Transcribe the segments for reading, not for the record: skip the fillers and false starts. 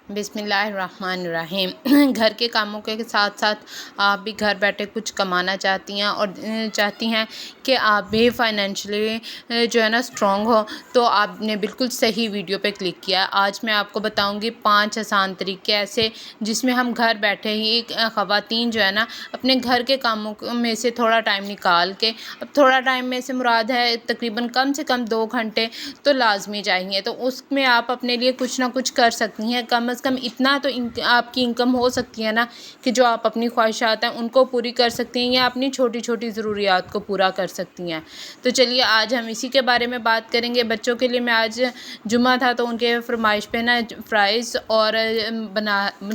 बिस्मिल्लाहिर्रहमानिर्रहीम। घर के कामों के साथ साथ आप भी घर बैठे कुछ कमाना चाहती हैं और चाहती हैं कि आप भी फाइनेंशियली जो है ना स्ट्रॉन्ग हो, तो आपने बिल्कुल सही वीडियो पे क्लिक किया है। आज मैं आपको बताऊंगी 5 आसान तरीके ऐसे जिसमें हम घर बैठे ही ख़वातीन जो है ना अपने घर के कामों में से थोड़ा टाइम निकाल के, अब थोड़ा टाइम में से मुराद है तकरीबन कम से कम 2 घंटे तो लाजमी चाहिए, तो उसमें आप अपने लिए कुछ ना कुछ कर सकती हैं। कम से कम इतना तो आपकी इनकम हो सकती है ना कि जो आप अपनी ख्वाहिशात हैं उनको पूरी कर सकती हैं या अपनी छोटी छोटी ज़रूरियात को पूरा कर सकती हैं। तो चलिए आज हम इसी के बारे में बात करेंगे। बच्चों के लिए मैं आज जुम्मा था तो उनके फरमाइश पे ना फ्राइज़ और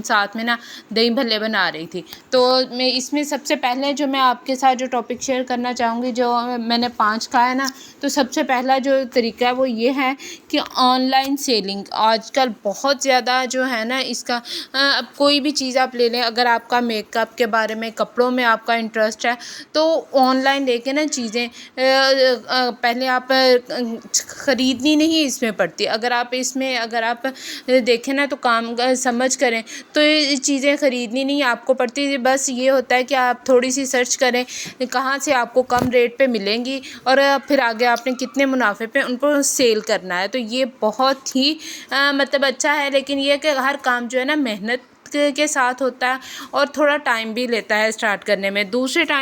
साथ में ना दही भल्ले बना रही थी। तो मैं इसमें सबसे पहले जो मैं आपके साथ जो टॉपिक शेयर करना चाहूँगी, जो मैंने 5 कहा है ना, तो सबसे पहला जो तरीका है वो ये है कि ऑनलाइन सेलिंग आजकल बहुत ज़्यादा जो है ना इसका अब कोई भी चीज़ आप ले लें, अगर आपका मेकअप के बारे में, कपड़ों में आपका इंटरेस्ट है तो ऑनलाइन लेके ना चीज़ें पहले आप ख़रीदनी नहीं इसमें पड़ती। अगर आप देखें ना तो काम समझ करें तो ये चीज़ें ख़रीदनी नहीं आपको पड़ती। बस ये होता है कि आप थोड़ी सी सर्च करें कहाँ से आपको कम रेट पे मिलेंगी और फिर आगे आपने कितने मुनाफे पे उनको सेल करना है। तो ये बहुत ही मतलब अच्छा है, लेकिन ये कि हर काम जो है ना मेहनत के साथ होता है और थोड़ा टाइम भी लेता है स्टार्ट करने में। दूसरा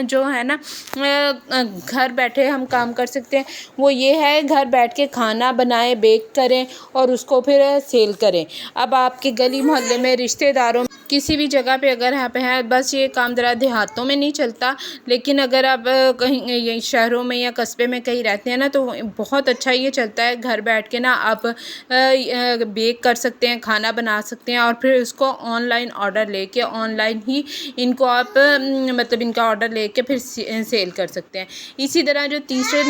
जो है ना घर बैठे हम काम कर सकते हैं वो ये है, घर बैठ के खाना बनाएं, बेक करें और उसको फिर सेल करें। अब आपके गली मोहल्ले में, रिश्तेदारों किसी भी जगह पे अगर यहाँ पे है, बस ये काम ज़रा देहातों में नहीं चलता, लेकिन अगर आप कहीं ये शहरों में या कस्बे में कहीं रहते हैं ना तो बहुत अच्छा ये चलता है। घर बैठ के ना आप बेक कर सकते हैं, खाना बना सकते हैं और फिर उसको ऑनलाइन ऑर्डर लेके ऑनलाइन ही इनको आप मतलब इनका ऑर्डर लेके फिर सेल कर सकते हैं। इसी तरह जो तीसरे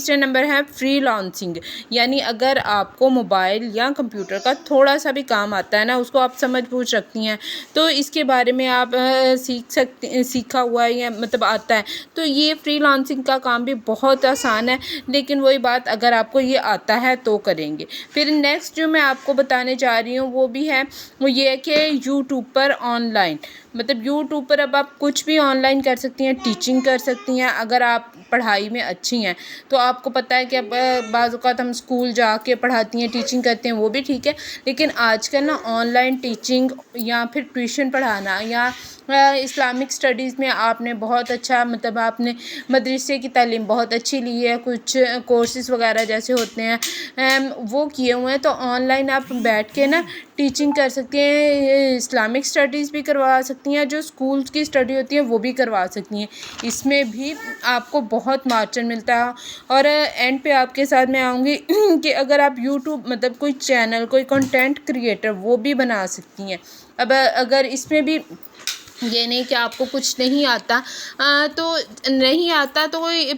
नंबर है फ्रीलांसिंग, यानी अगर आपको मोबाइल या कंप्यूटर का थोड़ा सा भी काम आता है ना, उसको आप समझ बूझ रखती हैं तो इसके बारे में आप सीखा हुआ है या मतलब आता है, तो ये फ्रीलांसिंग का काम भी बहुत आसान है। लेकिन वही बात, अगर आपको ये आता है तो करेंगे। फिर नेक्स्ट जो मैं आपको बताने जा रही हूँ वो ये है कि यूट्यूब पर ऑनलाइन, मतलब यूट्यूब पर अब आप कुछ भी ऑनलाइन कर सकती हैं, टीचिंग कर सकती हैं। अगर आप पढ़ाई में अच्छी हैं तो आपको पता है कि अब बाज़ औक़ात हम स्कूल जाके पढ़ाती हैं, टीचिंग करते हैं, वो भी ठीक है, लेकिन आजकल ना ऑनलाइन टीचिंग या फिर ट्यूशन पढ़ाना या इस्लामिक स्टडीज़ में आपने बहुत अच्छा, मतलब आपने मदरसे की तालीम बहुत अच्छी ली है, कुछ कोर्सेज़ वगैरह जैसे होते हैं वो किए हुए हैं, तो ऑनलाइन आप बैठ के ना टीचिंग कर सकती हैं। इस्लामिक स्टडीज़ भी करवा सकती हैं, जो स्कूल्स की स्टडी होती है वो भी करवा सकती हैं। इसमें भी आपको बहुत मार्जिन मिलता है। और एंड पे आपके साथ मैं आऊँगी कि अगर आप यूट्यूब मतलब कोई चैनल, कोई कंटेंट क्रिएटर वो भी बना सकती हैं। अब अगर इसमें भी ये नहीं कि आपको कुछ नहीं आता, तो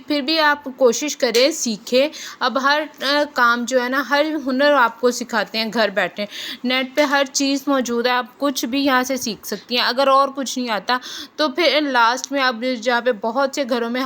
फिर भी आप कोशिश करें, सीखें। अब हर काम जो है ना, हर हुनर आपको सिखाते हैं घर बैठे। नेट पे हर चीज़ मौजूद है, आप कुछ भी यहाँ से सीख सकती हैं। अगर और कुछ नहीं आता तो फिर लास्ट में आप जहाँ पे बहुत से घरों में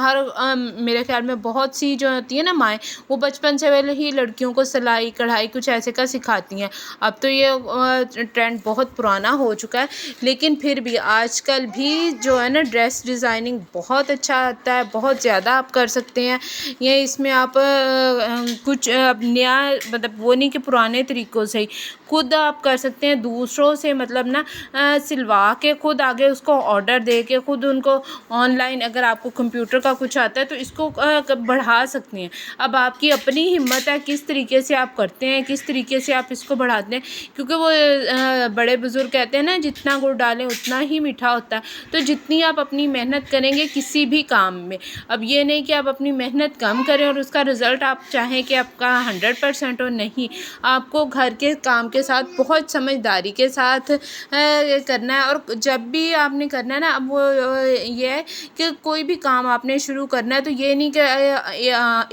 मेरे ख्याल में बहुत सी जो होती है ना माएँ, वो बचपन से पहले ही लड़कियों को सिलाई कढ़ाई कुछ ऐसे का सिखाती हैं। अब तो ये ट्रेंड बहुत पुराना हो चुका है, लेकिन फिर भी आजकल भी जो है ना ड्रेस डिज़ाइनिंग बहुत अच्छा आता है, बहुत ज़्यादा आप कर सकते हैं। ये इसमें आप कुछ अब नया, मतलब वो नहीं कि पुराने तरीक़ों से ही खुद आप कर सकते हैं, दूसरों से मतलब ना सिलवा के खुद आगे उसको ऑर्डर दे के खुद उनको ऑनलाइन, अगर आपको कंप्यूटर का कुछ आता है तो इसको बढ़ा सकती हैं। अब आपकी अपनी हिम्मत है किस तरीके से आप करते हैं, किस तरीके से आप इसको बढ़ाते हैं, क्योंकि वो बड़े बुज़ुर्ग कहते हैं ना, जितना गुड़ डालें उतना ही मीठा होता है। तो जितनी आप अपनी मेहनत करेंगे किसी भी काम में, अब ये नहीं कि आप अपनी मेहनत कम करें और उसका रिज़ल्ट आप चाहें कि आपका 100% हो, नहीं, आपको घर के काम के साथ बहुत समझदारी के साथ करना है। और जब भी आपने करना है ना, अब वो ये है कि कोई भी काम आपने शुरू करना है तो ये नहीं कि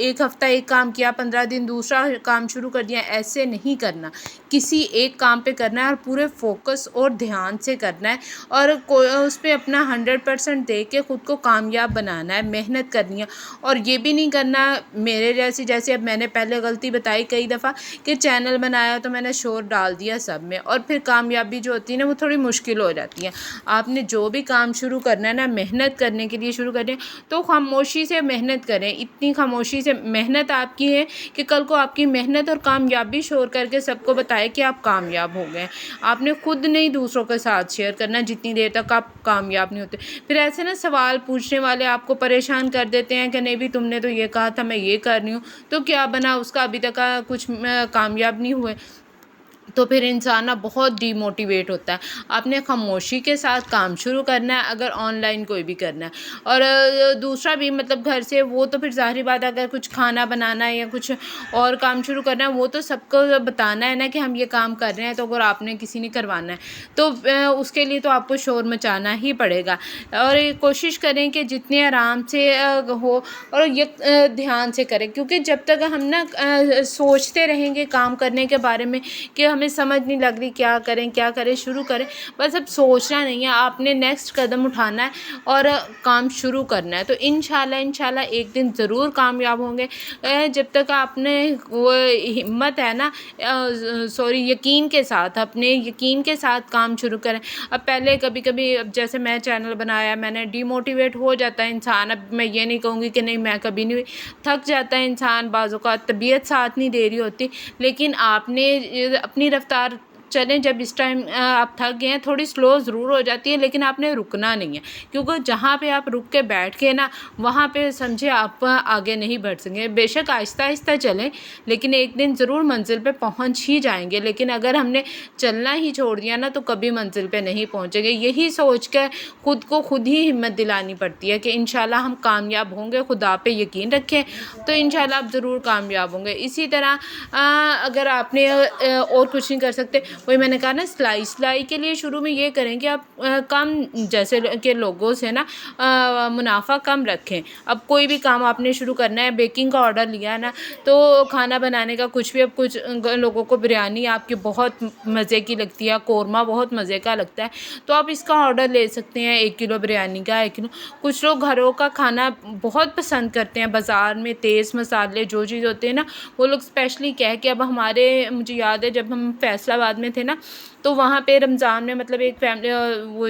एक हफ़्ता एक काम किया, 15 दिन दूसरा काम शुरू कर दिया, ऐसे नहीं करना। किसी एक काम पे करना है और पूरे फोकस और ध्यान से करना है और उस पर अपना 100% दे के खुद को कामयाब बनाना है, मेहनत करनी है। और ये भी नहीं करना मेरे जैसे अब मैंने पहले गलती बताई कई दफ़ा कि चैनल बनाया तो मैंने शोर डाल दिया सब में, और फिर कामयाबी जो होती है ना वो थोड़ी मुश्किल हो जाती है। आपने जो भी काम शुरू करना है ना, मेहनत करने के लिए शुरू करें तो खामोशी से मेहनत करें। इतनी खामोशी से मेहनत आपकी है कि कल को आपकी मेहनत और कामयाबी शोर करके सबको बताए कि आप कामयाब हो गए। आपने खुद नहीं दूसरों के साथ शेयर करना जितनी देर तक आप कामयाब नहीं होते। फिर ऐसे ना सवाल पूछने वाले आपको परेशान कर देते हैं कि नहीं भी तुमने तो ये कहा था, मैं ये कर रही हूँ, तो क्या बना उसका, अभी तक कुछ कामयाब नहीं हुए। तो फिर इंसान ना बहुत डीमोटिवेट होता है। आपने खामोशी के साथ काम शुरू करना है अगर ऑनलाइन कोई भी करना है। और दूसरा भी मतलब घर से वो तो फिर ज़ाहिर बात है, अगर कुछ खाना बनाना है या कुछ और काम शुरू करना है वो तो सबको बताना है ना कि हम ये काम कर रहे हैं। तो अगर आपने किसी ने करवाना है तो उसके लिए तो आपको शोर मचाना ही पड़ेगा। और ये कोशिश करें कि जितने आराम से हो और ये ध्यान से करें, क्योंकि जब तक हम ना सोचते रहेंगे काम करने के बारे में कि हमें समझ नहीं लग रही क्या करें शुरू करें, बस अब सोचना नहीं है, आपने नेक्स्ट कदम उठाना है और काम शुरू करना है। तो इंशाल्लाह एक दिन ज़रूर कामयाब होंगे। जब तक आपने वो हिम्मत है ना, यकीन के साथ, अपने यकीन के साथ काम शुरू करें। अब पहले कभी अब जैसे मैं चैनल बनाया, मैंने डिमोटिवेट हो जाता है इंसान। अब मैं ये नहीं कहूँगी कि नहीं, मैं कभी नहीं हुई, थक जाता है इंसान, बाज़ों का तबीयत साथ नहीं दे रही होती, लेकिन आपने अपनी रफ्तार चलें। जब इस टाइम आप थक गए हैं, थोड़ी स्लो ज़रूर हो जाती है, लेकिन आपने रुकना नहीं है, क्योंकि जहाँ पे आप रुक के बैठ के ना, वहाँ पे समझे आप आगे नहीं बढ़ सकेंगे। बेशक आहिस्ता चलें, लेकिन एक दिन ज़रूर मंजिल पे पहुँच ही जाएंगे। लेकिन अगर हमने चलना ही छोड़ दिया ना तो कभी मंजिल पे नहीं पहुँचेंगे। यही सोच कर खुद को खुद ही हिम्मत दिलानी पड़ती है कि इंशाल्लाह हम कामयाब होंगे। खुदा पे यकीन रखें तो इंशाल्लाह आप ज़रूर कामयाब होंगे। इसी तरह अगर आपने और कुछ नहीं कर सकते, वही मैंने कहा ना, सिलाई के लिए शुरू में ये करें कि आप कम जैसे के लोगों से ना मुनाफा कम रखें। अब कोई भी काम आपने शुरू करना है, बेकिंग का ऑर्डर लिया है ना, तो खाना बनाने का कुछ भी, अब कुछ लोगों को बिरयानी आपकी बहुत मज़े की लगती है, कौरमा बहुत मज़े का लगता है, तो आप इसका ऑर्डर ले सकते हैं, 1 किलो बिरयानी का, 1 किलो। कुछ लोग घरों का खाना बहुत पसंद करते हैं, बाज़ार में तेज़ मसाले जो चीज़ होते हैं ना, वो लोग स्पेशली कह के, अब मुझे याद है जब हम फैसलाबाद में थे ना, तो वहाँ पे रमज़ान में मतलब एक फैमिली वो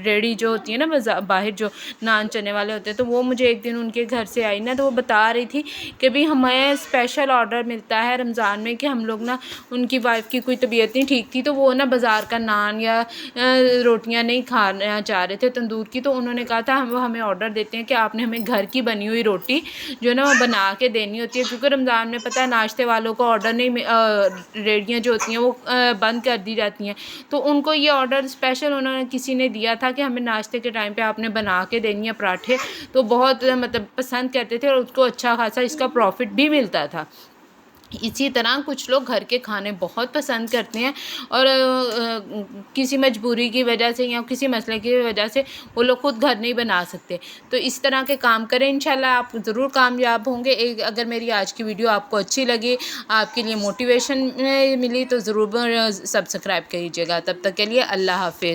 रेडी जो होती है ना बाहर जो नान चने वाले होते हैं, तो वो मुझे एक दिन उनके घर से आई ना, तो वो बता रही थी कि भाई हमें स्पेशल ऑर्डर मिलता है रमज़ान में कि हम लोग ना, उनकी वाइफ की कोई तबीयत नहीं ठीक थी, तो वो ना बाज़ार का नान या रोटियां नहीं खाना चाह रहे थे तंदूर की, तो उन्होंने कहा था वो हमें ऑर्डर देते हैं कि आपने हमें घर की बनी हुई रोटी जो है ना वो बना के देनी होती है, क्योंकि रमज़ान में पता है नाश्ते वालों को ऑर्डर नहीं, रेडियाँ जो होती हैं वो बंद कर दी जाती हैं। तो उनको ये ऑर्डर स्पेशल उन्होंने किसी ने दिया था कि हमें नाश्ते के टाइम पे आपने बना के देनी है पराठे, तो बहुत मतलब पसंद करते थे और उसको अच्छा खासा इसका प्रॉफिट भी मिलता था। इसी तरह कुछ लोग घर के खाने बहुत पसंद करते हैं और किसी मजबूरी की वजह से या किसी मसले की वजह से वो लोग खुद घर नहीं बना सकते। तो इस तरह के काम करें, इंशाल्लाह आप ज़रूर कामयाब होंगे। अगर मेरी आज की वीडियो आपको अच्छी लगी, आपके लिए मोटिवेशन मिली, तो ज़रूर सब्सक्राइब कीजिएगा। तब तक के लिए अल्लाह हाफ़िज़।